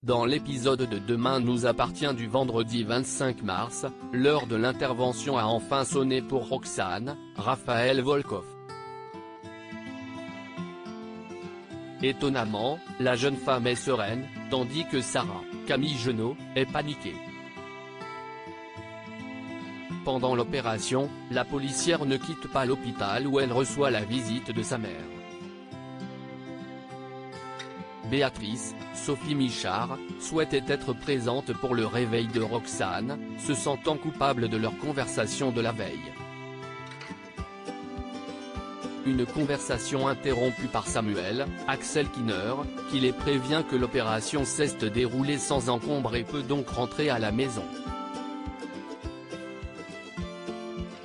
Dans l'épisode de Demain nous appartient du vendredi 25 mars, l'heure de l'intervention a enfin sonné pour Roxane, Raphaël Volkov. Étonnamment, la jeune femme est sereine, tandis que Sarah, Camille Genot, est paniquée. Pendant l'opération, la policière ne quitte pas l'hôpital où elle reçoit la visite de sa mère. Béatrice, Sophie Michard, souhaitait être présente pour le réveil de Roxane, se sentant coupable de leur conversation de la veille. Une conversation interrompue par Samuel, Axel Kinner, qui les prévient que l'opération s'est déroulée sans encombre et peut donc rentrer à la maison.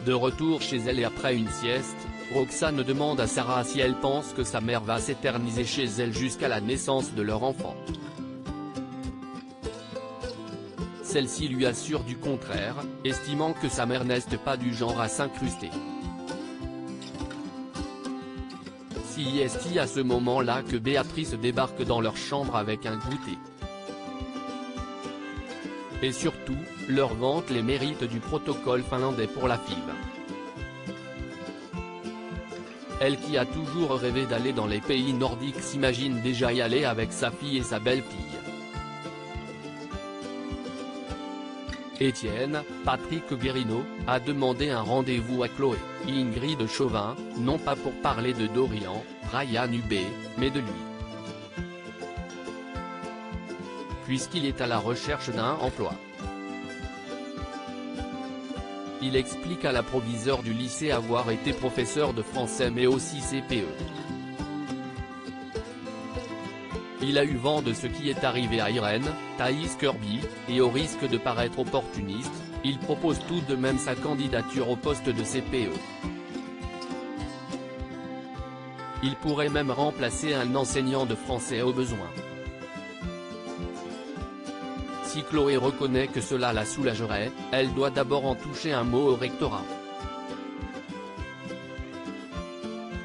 De retour chez elle et après une sieste, Roxane demande à Sarah si elle pense que sa mère va s'éterniser chez elle jusqu'à la naissance de leur enfant. Celle-ci lui assure du contraire, estimant que sa mère n'est pas du genre à s'incruster. C'est à ce moment-là que Béatrice débarque dans leur chambre avec un goûter. Et surtout, leur vante les mérites du protocole finlandais pour la FIV. Elle qui a toujours rêvé d'aller dans les pays nordiques s'imagine déjà y aller avec sa fille et sa belle-fille. Étienne, Patrick Guérino, a demandé un rendez-vous à Chloé, Ingrid Chauvin, non pas pour parler de Dorian, Ryan Hubé, mais de lui. Puisqu'il est à la recherche d'un emploi. Il explique à la proviseure du lycée avoir été professeur de français mais aussi CPE. Il a eu vent de ce qui est arrivé à Irène, Thaïs Kirby, et au risque de paraître opportuniste, il propose tout de même sa candidature au poste de CPE. Il pourrait même remplacer un enseignant de français au besoin. Si Chloé reconnaît que cela la soulagerait, elle doit d'abord en toucher un mot au rectorat.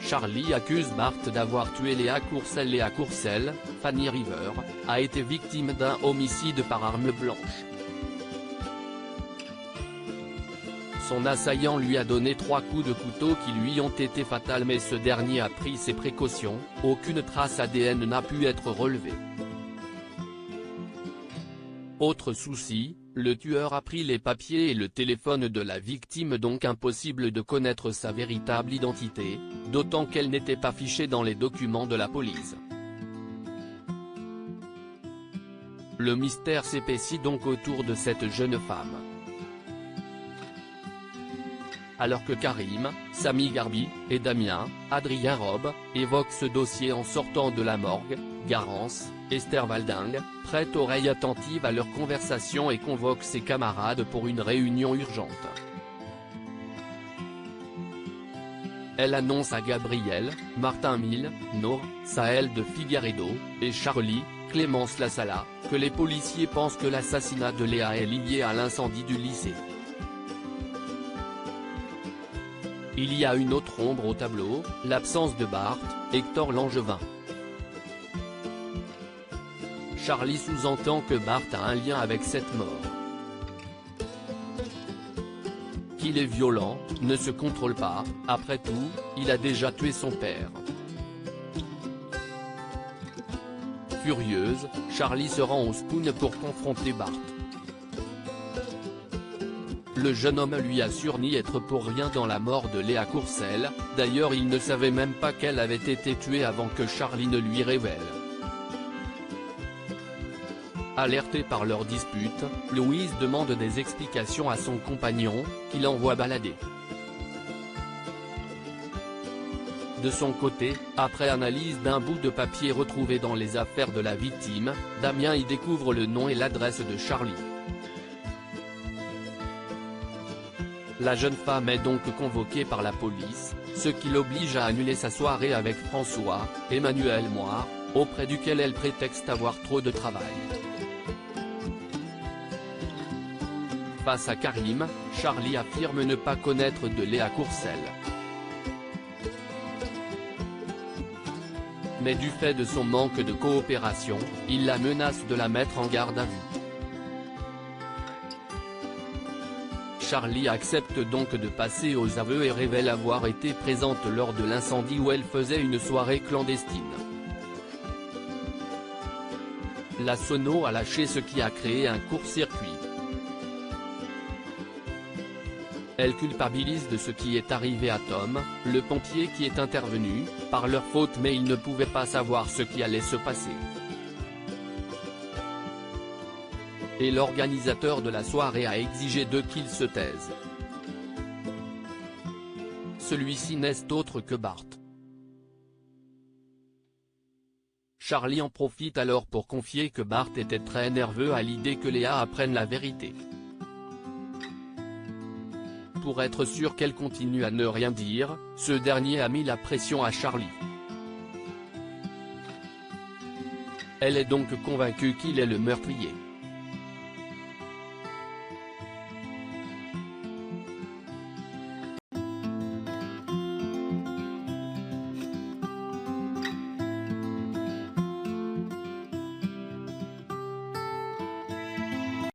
Charlie accuse Bart d'avoir tué Léa Courcelles. Léa Courcelles, Fanny River, a été victime d'un homicide par arme blanche. Son assaillant lui a donné 3 coups de couteau qui lui ont été fatals mais ce dernier a pris ses précautions, aucune trace ADN n'a pu être relevée. Autre souci, le tueur a pris les papiers et le téléphone de la victime donc impossible de connaître sa véritable identité, d'autant qu'elle n'était pas fichée dans les documents de la police. Le mystère s'épaissit donc autour de cette jeune femme. Alors que Karim, Samy Garbi, et Damien, Adrien Robe, évoquent ce dossier en sortant de la morgue, Garance, Esther Valdingue, prête oreille attentive à leur conversation et convoque ses camarades pour une réunion urgente. Elle annonce à Gabriel, Martin Mille, Nour, Sahel de Figueiredo, et Charlie, Clémence Lassala, que les policiers pensent que l'assassinat de Léa est lié à l'incendie du lycée. Il y a une autre ombre au tableau, l'absence de Bart, Hector Langevin. Charlie sous-entend que Bart a un lien avec cette mort. Qu'il est violent, ne se contrôle pas, après tout, il a déjà tué son père. Furieuse, Charlie se rend au Spoon pour confronter Bart. Le jeune homme lui assure n'y être pour rien dans la mort de Léa Courcelles, d'ailleurs il ne savait même pas qu'elle avait été tuée avant que Charlie ne lui révèle. Alertée par leur dispute, Louise demande des explications à son compagnon, qui l'envoie balader. De son côté, après analyse d'un bout de papier retrouvé dans les affaires de la victime, Damien y découvre le nom et l'adresse de Charlie. La jeune femme est donc convoquée par la police, ce qui l'oblige à annuler sa soirée avec François, Emmanuel Moire, auprès duquel elle prétexte avoir trop de travail. Face à Karim, Charlie affirme ne pas connaître de Léa Courcelles. mais du fait de son manque de coopération, il la menace de la mettre en garde à vue. Charlie accepte donc de passer aux aveux et révèle avoir été présente lors de l'incendie où elle faisait une soirée clandestine. La sono a lâché, ce qui a créé un court-circuit. Elle culpabilise de ce qui est arrivé à Tom, le pompier qui est intervenu, par leur faute, mais il ne pouvait pas savoir ce qui allait se passer. Et l'organisateur de la soirée a exigé d'eux qu'ils se taisent. Celui-ci n'est autre que Bart. Charlie en profite alors pour confier que Bart était très nerveux à l'idée que Léa apprenne la vérité. Pour être sûr qu'elle continue à ne rien dire, ce dernier a mis la pression à Charlie. Elle est donc convaincue qu'il est le meurtrier.